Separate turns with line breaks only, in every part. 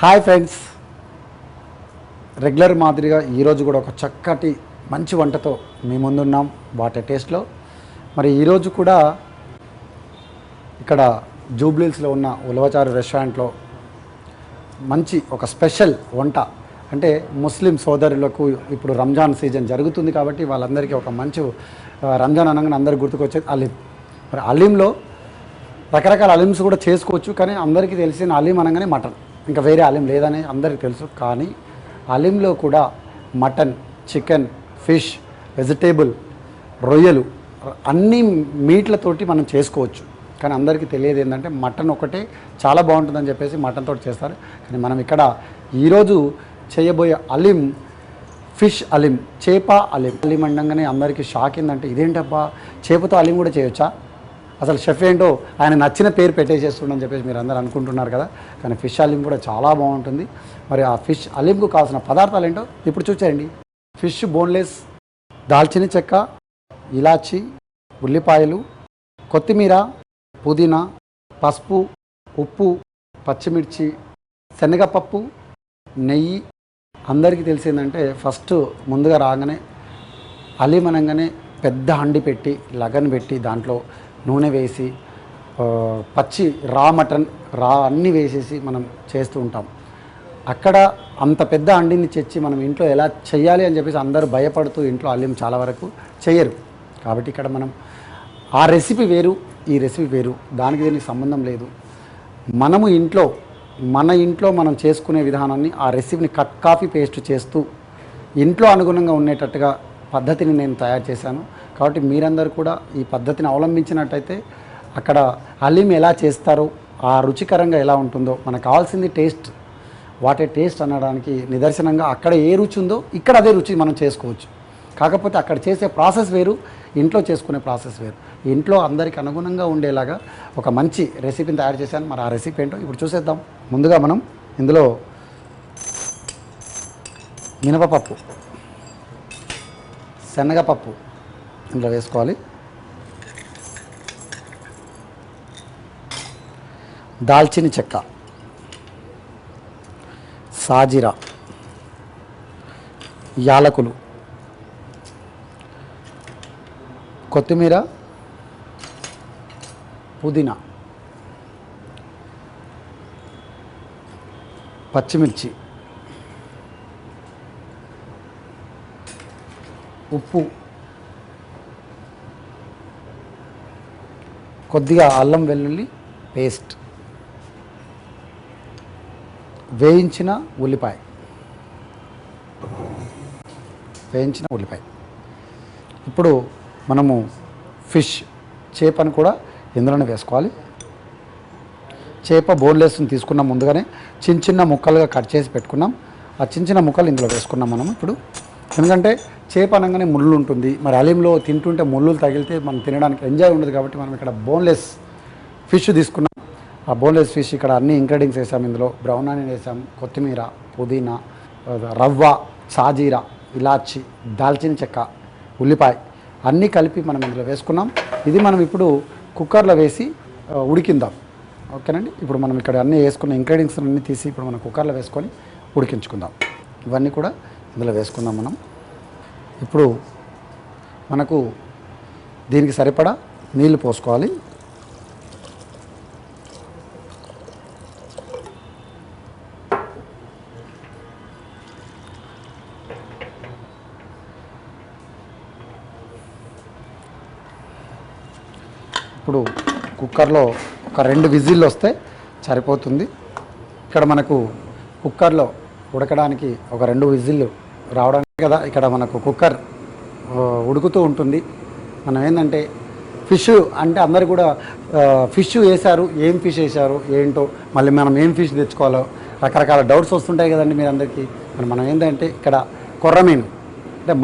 Hi friends, regular మాదిరిగా ఈరోజు కూడా ఒక చక్కటి మంచి వంటతో మీ ముందున్నాం వాటర్ టేస్ట్లో. మరి ఈరోజు కూడా ఇక్కడ జూబ్లీహిల్స్లో ఉన్న ఉలవచారు రెస్టారెంట్లో మంచి ఒక స్పెషల్ వంట, అంటే ముస్లిం సోదరులకు ఇప్పుడు రంజాన్ సీజన్ జరుగుతుంది కాబట్టి వాళ్ళందరికీ ఒక మంచి రంజాన్ అనగానే అందరికి గుర్తుకొచ్చేది అలీం. మరి అలీంలో రకరకాల అలీమ్స్ కూడా చేసుకోవచ్చు, కానీ అందరికీ తెలిసిన అలీం అనగానే మటన్, ఇంకా వేరే అలీం లేదని అందరికీ తెలుసు. కానీ అలీంలో కూడా మటన్, చికెన్, ఫిష్, వెజిటేబుల్, రొయ్యలు అన్ని మీట్లతోటి మనం చేసుకోవచ్చు. కానీ అందరికీ తెలియదు ఏంటంటే మటన్ ఒకటే చాలా బాగుంటుందని చెప్పేసి మటన్ తోటి చేస్తారు. కానీ మనం ఇక్కడ ఈరోజు చేయబోయే అలీం ఫిష్ అలీం, చేప అలీం. అలీం అనగానే అందరికీ షాక్ ఏంటంటే ఇదేంటబ్బా, చేపతో అలీం కూడా చేయొచ్చా, అసలు షెఫ్ ఏంటో ఆయన నచ్చిన పేరు పెట్టేసేస్తుండని చెప్పేసి మీరు అందరూ అనుకుంటున్నారు కదా. కానీ ఫిష్ అలీం కూడా చాలా బాగుంటుంది. మరి ఆ ఫిష్ అలీంకు కావాల్సిన పదార్థాలు ఏంటో ఇప్పుడు చూసేయండి. ఫిష్ బోన్లెస్, దాల్చిన చెక్క, ఇలాచి, ఉల్లిపాయలు, కొత్తిమీర, పుదీనా, పసుపు, ఉప్పు, పచ్చిమిర్చి, శనగపప్పు, నెయ్యి. అందరికీ తెలిసిందంటే ఫస్ట్ ముందుగా రాగానే అలీం అనగానే పెద్ద హండి పెట్టి లగన్ పెట్టి దాంట్లో నూనె వేసి పచ్చి రా మటన్ అన్నీ వేసేసి మనం చేస్తూ ఉంటాం. అక్కడ అంత పెద్ద హండిని తెచ్చి మనం ఇంట్లో ఎలా చేయాలి అని చెప్పేసి అందరూ భయపడుతూ ఇంట్లో అలీం చాలా వరకు చేయరు. కాబట్టి ఇక్కడ మనం ఆ రెసిపీ వేరు, ఈ రెసిపీ వేరు, దానికి దీనికి సంబంధం లేదు. మనము మన ఇంట్లో మనం చేసుకునే విధానాన్ని ఆ రెసిపీని కట్ కాపీ పేస్ట్ చేస్తూ ఇంట్లో అనుగుణంగా ఉండేటట్టుగా పద్ధతిని నేను తయారు చేశాను. కాబట్టి మీరందరూ కూడా ఈ పద్ధతిని అవలంబించినట్టయితే అక్కడ అలీం ఎలా చేస్తారో, ఆ రుచికరంగా ఎలా ఉంటుందో, మనకు కావాల్సింది టేస్ట్, వాటే టేస్ట్ అనడానికి నిదర్శనంగా అక్కడ ఏ రుచి ఉందో ఇక్కడ అదే రుచి మనం చేసుకోవచ్చు. కాకపోతే అక్కడ చేసే ప్రాసెస్ వేరు, ఇంట్లో చేసుకునే ప్రాసెస్ వేరు. ఇంట్లో అందరికి అనుగుణంగా ఉండేలాగా ఒక మంచి రెసిపీని తయారు చేశాను. మరి ఆ రెసిపీ ఏంటో ఇప్పుడు చూసేద్దాం. ముందుగా మనం ఇందులో మినపప్పు, శనగపప్పు ఇందులో వేసుకోవాలి. దాల్చిన చెక్క, సాజీరా, యాలకులు, కొత్తిమీర, పుదీనా, పచ్చిమిర్చి, ఉప్పు, కొద్దిగా అల్లం వెల్లుల్లి పేస్ట్, వేయించిన ఉల్లిపాయ. ఇప్పుడు మనము ఫిష్ చేపను కూడా ఇందులోనే వేసుకోవాలి. చేప బోన్లెస్ని తీసుకున్నాం, ముందుగానే చిన్న చిన్న ముక్కలుగా కట్ చేసి పెట్టుకున్నాం. ఆ చిన్న చిన్న ముక్కలు ఇందులో వేసుకున్నాం మనం ఇప్పుడు. ఎందుకంటే చేప అనగానే ముళ్ళు ఉంటుంది, మరి అలీంలో తింటుంటే ముళ్ళు తగిలితే మనం తినడానికి ఎంజాయ్ ఉండదు. కాబట్టి మనం ఇక్కడ బోన్లెస్ ఫిష్ తీసుకున్నాం. ఆ బోన్లెస్ ఫిష్ ఇక్కడ అన్ని ఇంగ్రీడియంట్స్ వేసాం. ఇందులో బ్రౌన్ ఆనియన్ వేసాం, కొత్తిమీర, పుదీనా, రవ్వ, సాజీరా, ఇలాచి, దాల్చిన చెక్క, ఉల్లిపాయ అన్నీ కలిపి మనం ఇందులో వేసుకున్నాం. ఇది మనం ఇప్పుడు కుక్కర్లో వేసి ఉడికిందాం. ఓకేనండి. ఇప్పుడు మనం ఇక్కడ అన్నీ వేసుకున్న ఇంగ్రీడియంట్స్ అన్నీ తీసి ఇప్పుడు మనం కుక్కర్లో వేసుకొని ఉడికించుకుందాం. ఇవన్నీ కూడా ఇందులో వేసుకుందాం మనం. ఇప్పుడు మనకు దీనికి సరిపడా నీళ్లు పోసుకోవాలి. ఇప్పుడు కుక్కర్లో ఒక 2 విజిల్లు వస్తే సరిపోతుంది. ఇక్కడ మనకు కుక్కర్లో ఉడకడానికి ఒక 2 విజిల్లు రావడానికి కదా ఇక్కడ మనకు కుక్కర్ ఉడుకుతూ ఉంటుంది. మనం ఏంటంటే ఫిష్ అంటే అందరు కూడా ఫిష్ వేశారు, ఏం ఫిష్ వేశారు ఏంటో, మళ్ళీ మనం ఏం ఫిష్ తెచ్చుకోవాలో రకరకాల డౌట్స్ వస్తుంటాయి కదండి మీ అందరికీ. మరి మనం ఏంటంటే ఇక్కడ కొర్రమీను అంటే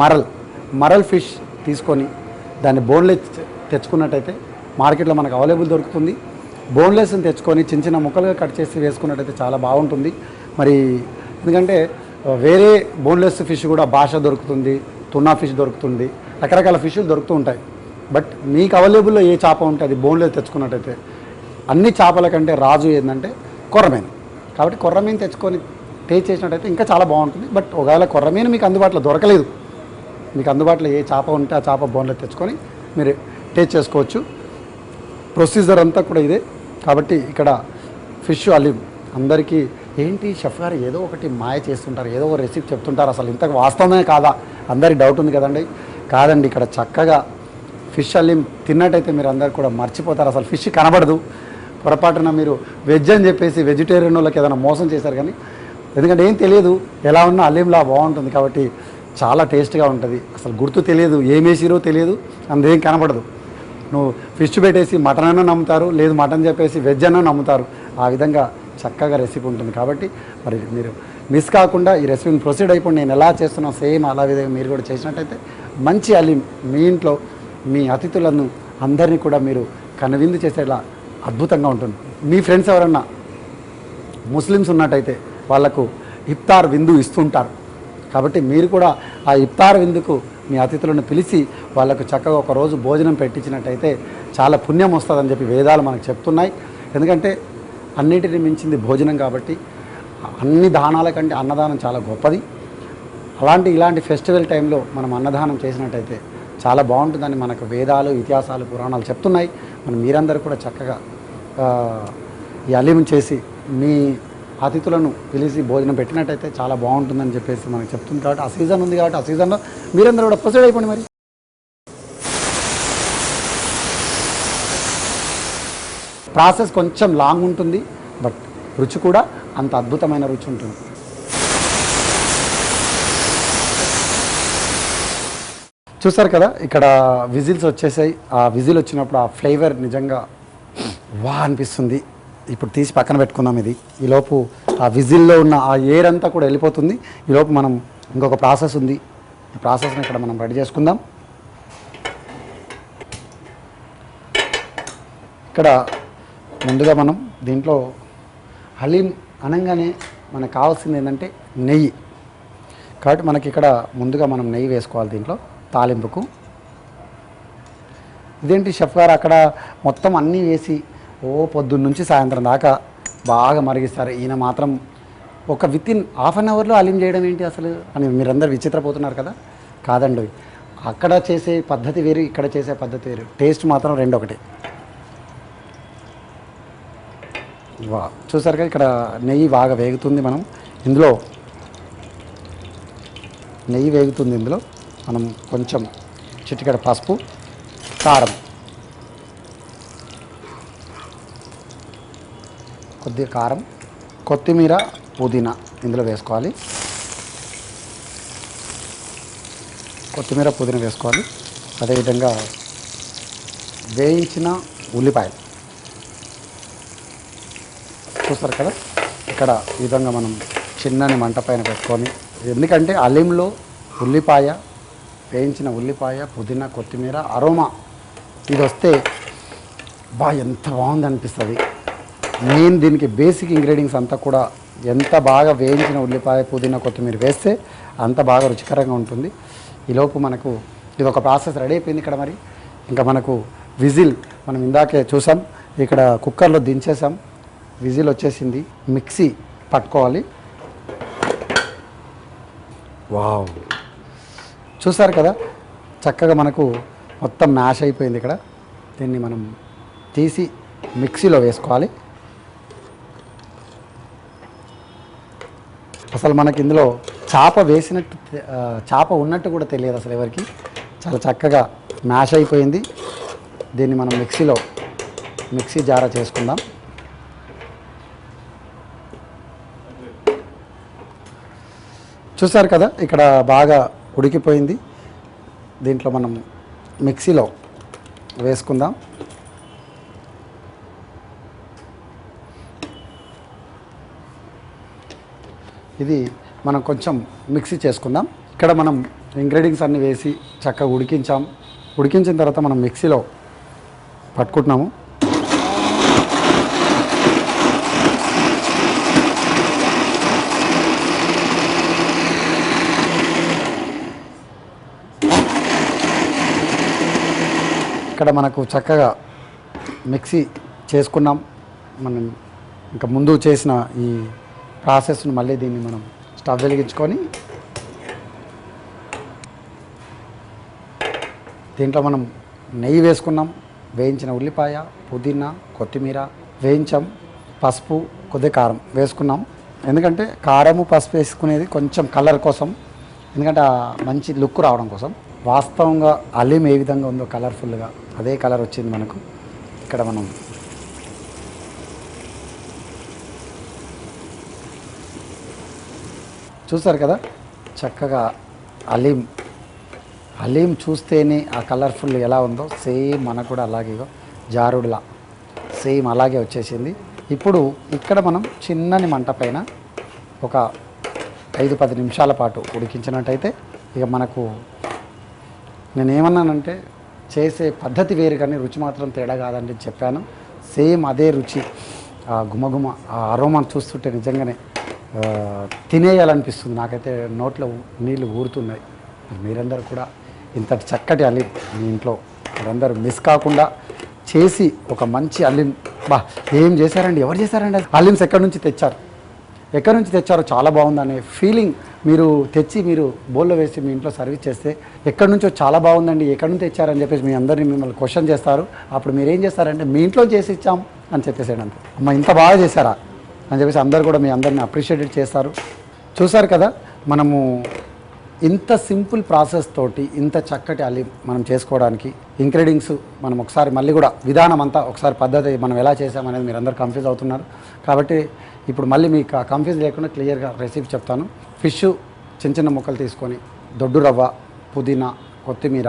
మరల్ ఫిష్ తీసుకొని దాన్ని బోన్లెస్ తెచ్చుకున్నట్టయితే మార్కెట్లో మనకు అవైలబుల్ దొరుకుతుంది. బోన్లెస్ని తెచ్చుకొని చిన్న చిన్న ముక్కలుగా కట్ చేసి వేసుకున్నట్టయితే చాలా బాగుంటుంది. మరి ఎందుకంటే వేరే బోన్లెస్ ఫిష్ కూడా భాష దొరుకుతుంది, తున్నా ఫిష్ దొరుకుతుంది, రకరకాల ఫిష్లు దొరుకుతూ ఉంటాయి. బట్ మీకు అవైలబుల్లో ఏ చేప ఉంటే అది బోన్లెస్ తెచ్చుకున్నట్టయితే అన్ని చేపల కంటే రాజు ఏంటంటే కొర్రమీను. కాబట్టి కొర్రమీను తెచ్చుకొని టేస్ట్ చేసినట్టయితే ఇంకా చాలా బాగుంటుంది. బట్ ఒకవేళ కొర్రమీను మీకు అందుబాటులో దొరకలేదు, మీకు అందుబాటులో ఏ చేప ఉంటే ఆ చేప బోన్లో తెచ్చుకొని మీరు టేస్ట్ చేసుకోవచ్చు. ప్రొసీజర్ అంతా కూడా ఇదే. కాబట్టి ఇక్కడ ఫిష్ అలీం అందరికీ ఏంటి షెఫ్ గారు ఏదో ఒకటి మాయ చేస్తుంటారు, ఏదో ఒక రెసిపీ చెప్తుంటారు, అసలు ఇంతకు వాస్తవమే కాదా అందరి డౌట్ ఉంది కదండి. కాదండి, ఇక్కడ చక్కగా ఫిష్ అలీం తిన్నట్టయితే మీరు అందరు కూడా మర్చిపోతారు, అసలు ఫిష్ కనబడదు. పొరపాటున మీరు వెజ్ అని చెప్పేసి వెజిటేరియన్ వాళ్ళకి ఏదైనా మోసం చేశారు, కానీ ఎందుకంటే ఏం తెలియదు, ఎలా ఉన్నా అలీంలా బాగుంటుంది కాబట్టి చాలా టేస్ట్గా ఉంటుంది. అసలు గుర్తు తెలియదు, ఏం వేసిరో తెలియదు, అందుకేం కనబడదు. నువ్వు ఫిష్ పెట్టేసి మటన్ అన్నా నమ్ముతారు, లేదు మటన్ చెప్పేసి వెజ్ అన్నా నమ్ముతారు. ఆ విధంగా చక్కగా రెసిపీ ఉంటుంది. కాబట్టి మరి మీరు మిస్ కాకుండా ఈ రెసిపీని ప్రొసీడ్ అయిపోయి నేను ఎలా చేస్తున్నా సేమ్ అలా విధంగా మీరు కూడా చేసినట్టయితే మంచి అలీం మీ ఇంట్లో మీ అతిథులను అందరినీ కూడా మీరు కనువిందు చేసేలా అద్భుతంగా ఉంటుంది. మీ ఫ్రెండ్స్ ఎవరన్నా ముస్లిమ్స్ ఉన్నట్టయితే వాళ్లకు ఇఫ్తార్ విందు ఇస్తుంటారు. కాబట్టి మీరు కూడా ఆ ఇఫ్తార్ విందుకు మీ అతిథులను పిలిచి వాళ్ళకు చక్కగా ఒక రోజు భోజనం పెట్టించినట్టయితే చాలా పుణ్యం వస్తుందని చెప్పి వేదాలు మనకు చెప్తున్నాయి. ఎందుకంటే అన్నిటిని మించింది భోజనం కాబట్టి అన్ని దానాల కంటే అన్నదానం చాలా గొప్పది. ఇలాంటి ఫెస్టివల్ టైంలో మనం అన్నదానం చేసినట్టయితే చాలా బాగుంటుందని మనకు వేదాలు, ఇతిహాసాలు, పురాణాలు చెప్తున్నాయి. మీరందరూ కూడా చక్కగా ఈ అలీం చేసి మీ అతిథులను పిలిచి భోజనం పెట్టినట్టయితే చాలా బాగుంటుందని చెప్పేసి మనకు చెప్తుంది. కాబట్టి ఆ సీజన్ ఉంది కాబట్టి ఆ సీజన్లో మీరందరూ కూడా ప్రొసీడ్ అయిపోండి. మరి ప్రాసెస్ కొంచెం లాంగ్ ఉంటుంది, బట్ రుచి కూడా అంత అద్భుతమైన రుచి ఉంటుంది. చూసారు కదా, ఇక్కడ విజిల్స్ వచ్చేసాయి. ఆ విజిల్ వచ్చినప్పుడు ఆ ఫ్లేవర్ నిజంగా వా అనిపిస్తుంది. ఇప్పుడు తీసి పక్కన పెట్టుకుందాం. ఈలోపు ఆ విజిల్లో ఉన్న ఆ ఎయిర్ అంతా కూడా వెళ్ళిపోతుంది. ఈలోపు మనం ఇంకొక ప్రాసెస్ ఉంది, ఈ ప్రాసెస్ని ఇక్కడ మనం రెడీ చేసుకుందాం. ఇక్కడ ముందుగా మనం దీంట్లో హలీం అనగానే మనకు కావాల్సింది ఏంటంటే నెయ్యి. కాబట్టి మనకి ఇక్కడ ముందుగా మనం నెయ్యి వేసుకోవాలి దీంట్లో తాలింపుకు. ఇదేంటి షెఫ్ గారు అక్కడ మొత్తం అన్నీ వేసి పొద్దున్న నుంచి సాయంత్రం దాకా బాగా మరిగిస్తారు, ఈయన మాత్రం ఒక వితిన్ హాఫ్ అన్ అవర్లో హలీం చేయడం ఏంటి అసలు అని మీరందరూ విచిత్రపోతున్నారు కదా. కాదండి, అక్కడ చేసే పద్ధతి వేరు, ఇక్కడ చేసే పద్ధతి వేరు, టేస్ట్ మాత్రం రెండు ఒకటి. వా చూసారు కదా, ఇక్కడ నెయ్యి బాగా వేగుతుంది. మనం ఇందులో నెయ్యి వేగుతుంది, ఇందులో మనం కొంచెం చిటికెడ పసుపు, కారం, కొద్దిగా కారం, కొత్తిమీర, పుదీనా ఇందులో వేసుకోవాలి. కొత్తిమీర, పుదీనా వేసుకోవాలి. అదేవిధంగా వేయించిన ఉల్లిపాయలు చూస్తారు కదా. ఇక్కడ ఈ విధంగా మనం చిన్నని మంట పైన పెట్టుకొని, ఎందుకంటే అలీంలో ఉల్లిపాయ, వేయించిన ఉల్లిపాయ, పుదీనా, కొత్తిమీర అరోమా ఇది వస్తే ఎంత బాగుంది అనిపిస్తుంది. మెయిన్ దీనికి బేసిక్ ఇంగ్రీడియంట్స్ అంతా కూడా ఎంత బాగా వేయించిన ఉల్లిపాయ, పుదీనా, కొత్తిమీర వేస్తే అంత బాగా రుచికరంగా ఉంటుంది. ఈలోపు మనకు ఇది ఒక ప్రాసెస్ రెడీ అయిపోయింది. ఇక్కడ మరి ఇంకా మనకు విజిల్ మనం ఇందాకే చూసాం, ఇక్కడ కుక్కర్లో దించేసాం, విజిల్ వచ్చేసింది. మిక్సీ పట్టుకోవాలి. వావ్ చూసారు కదా, చక్కగా మనకు మొత్తం మ్యాష్ అయిపోయింది. ఇక్కడ దీన్ని మనం తీసి మిక్సీలో వేసుకోవాలి. అసలు మనకి ఇందులో చేప వేసినట్టు, చేప ఉన్నట్టు కూడా తెలియదు అసలు ఎవరికి. చాలా చక్కగా మ్యాష్ అయిపోయింది. దీన్ని మనం మిక్సీ జారా చేసుకుందాం. చూసారు కదా, ఇక్కడ బాగా ఉడికిపోయింది. దీంట్లో మనం మిక్సీలో వేసుకుందాం. ఇది మనం కొంచెం మిక్సీ చేసుకుందాం. ఇక్కడ మనం ఇంగ్రీడియంట్స్ అన్నీ వేసి చక్కగా ఉడికించిన తర్వాత మనం మిక్సీలో పట్టుకుంటున్నాము. ఇక్కడ మనకు చక్కగా మిక్సీ చేసుకున్నాం. మనం ఇంకా ముందు చేసిన ఈ ప్రాసెస్ను మళ్ళీ దీన్ని మనం స్టవ్ వెలిగించుకొని దీంట్లో మనం నెయ్యి వేసుకున్నాం, వేయించిన ఉల్లిపాయ, పుదీనా, కొత్తిమీర వేయించాం, పసుపు, కొద్దిగా కారం వేసుకున్నాం. ఎందుకంటే కారము పసుపు వేసుకునేది కొంచెం కలర్ కోసం, ఎందుకంటే మంచి లుక్ రావడం కోసం. వాస్తవంగా అలీం ఏ విధంగా ఉందో కలర్ఫుల్గా అదే కలర్ వచ్చింది మనకు. ఇక్కడ మనం చూసారు కదా చక్కగా అలీం చూస్తేనే ఆ కలర్ఫుల్ ఎలా ఉందో సేమ్ మనకు కూడా అలాగే జారుడులా సేమ్ అలాగే వచ్చేసింది. ఇప్పుడు ఇక్కడ మనం చిన్నని మంట పైన ఒక 5-10 నిమిషాల పాటు ఉడికించినట్టయితే ఇక మనకు నేనేమన్నానంటే చేసే పద్ధతి వేరు కానీ రుచి మాత్రం తేడా కాదని చెప్పాను. సేమ్ అదే రుచి, ఆ గుమగుమ, ఆ అరోమా చూస్తుంటే నిజంగానే తినేయాలనిపిస్తుంది. నాకైతే నోట్లో నీళ్ళు ఊరుతున్నాయి. మీరందరూ కూడా ఇంతటి చక్కటి అలీం మీ ఇంట్లో మీరందరూ మిస్ కాకుండా చేసి ఒక మంచి అలీం ఏం చేశారండి, ఎవరు చేశారండి, అలీమ్స్ ఎక్కడి నుంచి తెచ్చారో చాలా బాగుందనే ఫీలింగ్ మీరు తెచ్చి మీరు బౌల్లో వేసి మీ ఇంట్లో సర్వీస్ చేస్తే ఎక్కడి నుంచో చాలా బాగుందండి, ఎక్కడి నుంచి తెచ్చారని చెప్పేసి మీ అందరినీ మిమ్మల్ని క్వశ్చన్ చేస్తారు. అప్పుడు మీరు ఏం చేస్తారంటే మీ ఇంట్లో చేసి ఇచ్చాం అని చెప్పేసాడు అంతే. అమ్మ ఇంత బాగా చేశారా అని చెప్పేసి అందరు కూడా మీ అందరిని అప్రిషియేట్ చేస్తారు. చూసారు కదా మనము ఇంత సింపుల్ ప్రాసెస్ తోటి ఇంత చక్కటి అలీం మనం చేసుకోవడానికి ఇంగ్రీడియంట్స్ మనం ఒకసారి మళ్ళీ కూడా విధానం అంతా ఒకసారి పద్ధతి మనం ఎలా చేసామనేది మీరు అందరు కన్ఫ్యూజ్ అవుతున్నారు. కాబట్టి ఇప్పుడు మళ్ళీ మీకు కన్ఫ్యూజ్ లేకుండా క్లియర్గా రెసిపీ చెప్తాను. ఫిష్ చిన్న చిన్న ముక్కలు తీసుకొని దొడ్డు రవ్వ, పుదీనా, కొత్తిమీర,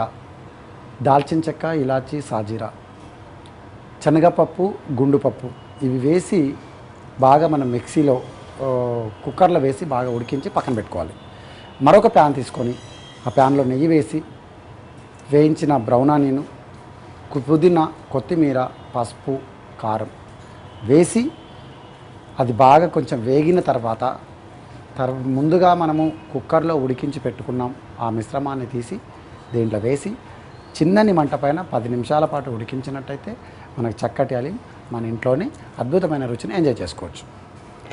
దాల్చిన చెక్క, ఇలాచి, సాజీరా, శనగపప్పు, గుండుపప్పు ఇవి వేసి బాగా మనం మిక్సీలో కుక్కర్లో వేసి బాగా ఉడికించి పక్కన పెట్టుకోవాలి. మరొక ప్యాన్ తీసుకొని ఆ ప్యాన్లో నెయ్యి వేసి వేయించిన బ్రౌన్ ఆనియన్, పుదీనా, కొత్తిమీర, పసుపు, కారం వేసి అది బాగా కొంచెం వేగిన తర్వాత ముందుగా మనము కుక్కర్లో ఉడికించి పెట్టుకున్నాం ఆ మిశ్రమాన్ని తీసి దీంట్లో వేసి చిన్నని మంట పైన 10 నిమిషాల పాటు ఉడికించినట్టయితే మనకు చక్కటి అలీం మన ఇంట్లోనే అద్భుతమైన రుచిని ఎంజాయ్ చేసుకోవచ్చు.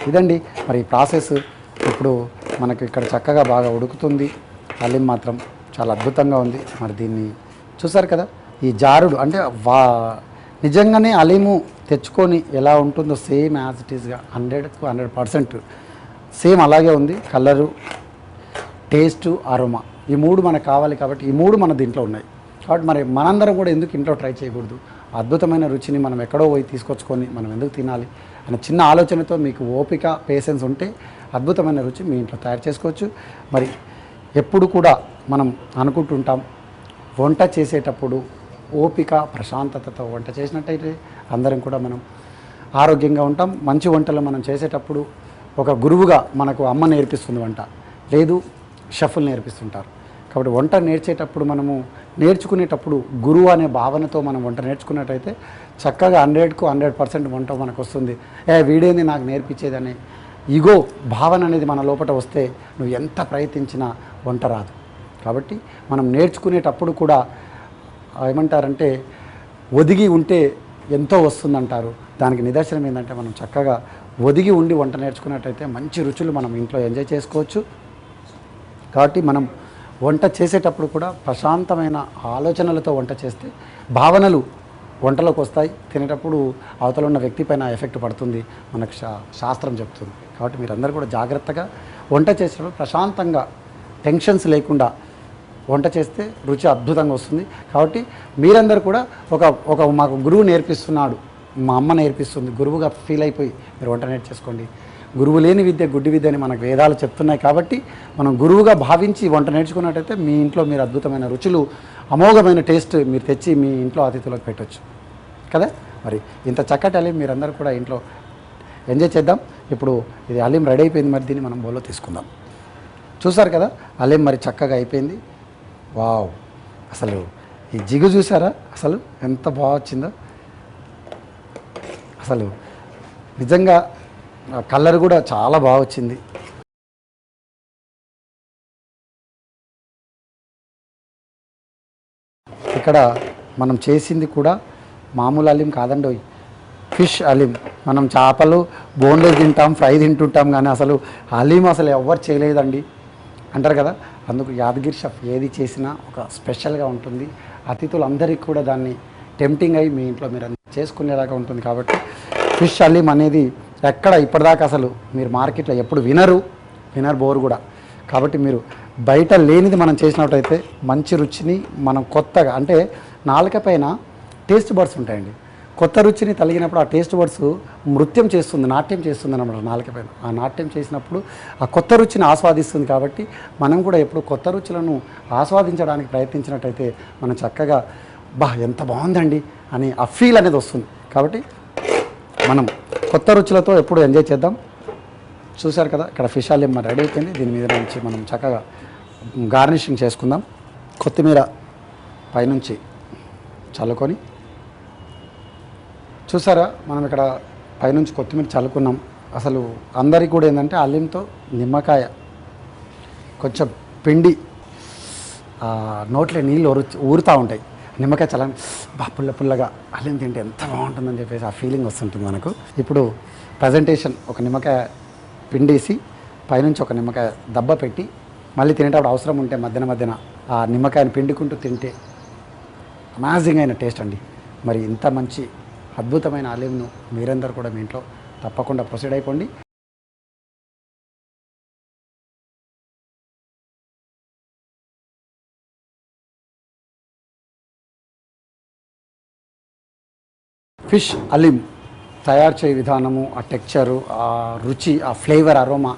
ఇదండి మరి ఈ ప్రాసెస్. ఇప్పుడు మనకు ఇక్కడ చక్కగా బాగా ఉడుకుతుంది. అలీం మాత్రం చాలా అద్భుతంగా ఉంది. మరి దీన్ని చూసారు కదా, ఈ జారుడు అంటే నిజంగానే అలీము తెచ్చుకొని ఎలా ఉంటుందో సేమ్ యాజ్ ఇట్ ఈస్గా 100కు 100% సేమ్ అలాగే ఉంది. కలరు, టేస్టు, అరోమా ఈ మూడు మనకు కావాలి కాబట్టి ఈ మూడు మన దీంట్లో ఉన్నాయి. కాబట్టి మరి మనందరం కూడా ఎందుకు ఇంట్లో ట్రై చేయకూడదు? అద్భుతమైన రుచిని మనం ఎక్కడో పోయి తీసుకొచ్చుకొని మనం ఎందుకు తినాలి అనే చిన్న ఆలోచనతో మీకు ఓపిక, పేషెన్స్ ఉంటే అద్భుతమైన రుచి మీ ఇంట్లో తయారు చేసుకోవచ్చు. మరి ఎప్పుడు కూడా మనం అనుకుంటుంటాం వంట చేసేటప్పుడు ఓపిక, ప్రశాంతతతో వంట చేసినట్టయితే అందరం కూడా మనం ఆరోగ్యంగా ఉంటాం. మంచి వంటలు మనం చేసేటప్పుడు ఒక గురువుగా మనకు అమ్మ నేర్పిస్తుంది వంట, లేదు షెఫ్లు నేర్పిస్తుంటారు. కాబట్టి వంట మనము నేర్చుకునేటప్పుడు గురువు అనే భావనతో మనం వంట నేర్చుకున్నట్టయితే చక్కగా 100కు 100% వంట మనకు వస్తుంది. వీడేంది నాకు నేర్పించేదనే ఈగో భావన అనేది మన లోపల వస్తే నువ్వు ఎంత ప్రయత్నించినా వంట రాదు. కాబట్టి మనం నేర్చుకునేటప్పుడు కూడా ఏమంటారంటే ఒదిగి ఉంటే ఎంతో వస్తుందంటారు. దానికి నిదర్శనం ఏంటంటే మనం చక్కగా ఒదిగి ఉండి వంట నేర్చుకున్నట్టయితే మంచి రుచులు మనం ఇంట్లో ఎంజాయ్ చేసుకోవచ్చు. కాబట్టి మనం వంట చేసేటప్పుడు కూడా ప్రశాంతమైన ఆలోచనలతో వంట చేస్తే భావనలు వంటలోకి వస్తాయి. తినేటప్పుడు అవతల ఉన్న వ్యక్తి పైన ఎఫెక్ట్ పడుతుంది మనకు శాస్త్రం చెప్తుంది. కాబట్టి మీరందరూ కూడా జాగ్రత్తగా వంట చేసేటప్పుడు ప్రశాంతంగా టెన్షన్స్ లేకుండా వంట చేస్తే రుచి అద్భుతంగా వస్తుంది. కాబట్టి మీరందరూ కూడా ఒక మాకు గురువు నేర్పిస్తున్నాడు, మా అమ్మ నేర్పిస్తుంది, గురువుగా ఫీల్ అయిపోయి మీరు వంట నేర్చేసుకోండి. గురువు లేని విద్య గుడ్డి విద్య అని మనకు వేదాలు చెప్తున్నాయి. కాబట్టి మనం గురువుగా భావించి వంట నేర్చుకున్నట్టయితే మీ ఇంట్లో మీరు అద్భుతమైన రుచులు, అమోఘమైన టేస్ట్ మీరు తెచ్చి మీ ఇంట్లో అతిథులకు పెట్టవచ్చు కదా. మరి ఇంత చక్కటి అలీం మీరందరూ కూడా ఇంట్లో ఎంజాయ్ చేద్దాం. ఇప్పుడు ఇది అలీం రెడీ అయిపోయింది. మరి దీన్ని మనం బౌల్లో తీసుకుందాం. చూసారు కదా అలీం మరి చక్కగా అయిపోయింది. వావ్, అసలు ఈ జిగు చూసారా అసలు ఎంత బాగా వచ్చిందో. అసలు నిజంగా కలర్ కూడా చాలా బాగా వచ్చింది. ఇక్కడ మనం చేసింది కూడా మామూలు అలీం కాదండి. ఫిష్ హలీం. మనం చేపలు బోన్లెస్ తింటాం, ఫ్రై తింటుంటాం, కానీ అసలు హలీం అసలు ఎవ్వరు చేయలేదండి అంటారు కదా. అందుకు యాదగిరి షెఫ్ ఏది చేసినా ఒక స్పెషల్గా ఉంటుంది. అతిథులందరికీ కూడా దాన్ని టెంప్టింగ్ అయ్యి మీ ఇంట్లో మీరు చేసుకునేలాగా ఉంటుంది. కాబట్టి ఫిష్ హలీం అనేది ఎక్కడ ఇప్పటిదాకా అసలు మీరు మార్కెట్లో ఎప్పుడు వినరు బోరు కూడా. కాబట్టి మీరు బయట లేనిది మనం చేసినట్టయితే మంచి రుచిని మనం కొత్తగా, అంటే నాలుక పైన టేస్ట్ బర్డ్స్ ఉంటాయండి. కొత్త రుచిని తలిగినప్పుడు ఆ టేస్ట్ బర్డ్స్ నాట్యం చేస్తుంది అన్నమాట నాలుక పైన. ఆ నాట్యం చేసినప్పుడు ఆ కొత్త రుచిని ఆస్వాదిస్తుంది. కాబట్టి మనం కూడా ఎప్పుడు కొత్త రుచులను ఆస్వాదించడానికి ప్రయత్నించినట్టయితే మనం చక్కగా ఎంత బాగుందండి అని ఆ ఫీల్ అనేది వస్తుంది. కాబట్టి మనం కొత్త రుచులతో ఎప్పుడు ఎంజాయ్ చేద్దాం. చూశారు కదా, ఇక్కడ ఫిష్ హలీం రెడీ అయిపోయింది. దీని మీద నుంచి మనం చక్కగా గార్నిషింగ్ చేసుకుందాం. కొత్తిమీర పైనుంచి చల్లుకొని, చూసారా మనం ఇక్కడ పైనుంచి కొత్తిమీర చల్లుకున్నాం. అసలు అందరికీ కూడా ఏంటంటే హలీంతో నిమ్మకాయ కొంచెం పిండి నోట్లో నీళ్ళు ఊరుతూ ఉంటాయి. నిమ్మకాయ చల్లని పుల్లగా హలీం తింటే ఎంత బాగుంటుందని చెప్పేసి ఆ ఫీలింగ్ వస్తుంటుంది మనకు. ఇప్పుడు ప్రజెంటేషన్ ఒక నిమ్మకాయ పిండేసి పైనుంచి ఒక నిమ్మకాయ దెబ్బ పెట్టి మళ్ళీ తినేటప్పుడు అవసరం ఉంటే మధ్యన ఆ నిమ్మకాయని పిండుకుంటూ తింటే అమేజింగ్ అయిన టేస్ట్ అండి. మరి ఇంత మంచి అద్భుతమైన హలీంను మీరందరూ కూడా మీ ఇంట్లో తప్పకుండా ప్రొసీడ్ అయిపోండి. ఫిష్ హలీం తయారు చేయ విధానము, ఆ టెక్చరు, ఆ రుచి, ఆ ఫ్లేవర్, అరోమా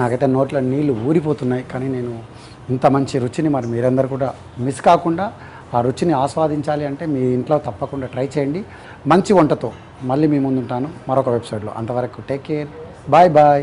నాకైతే నోట్లో నీళ్ళు ఊరిపోతున్నాయి. కానీ నేను ఇంత మంచి రుచిని మరి మీరందరూ కూడా మిస్ కాకుండా ఆ రుచిని ఆస్వాదించాలి అంటే మీ ఇంట్లో తప్పకుండా ట్రై చేయండి. మంచి వంటతో మళ్ళీ మీ ముందుంటాను మరొక వెబ్సైట్లో. అంతవరకు టేక్ కేర్, బాయ్.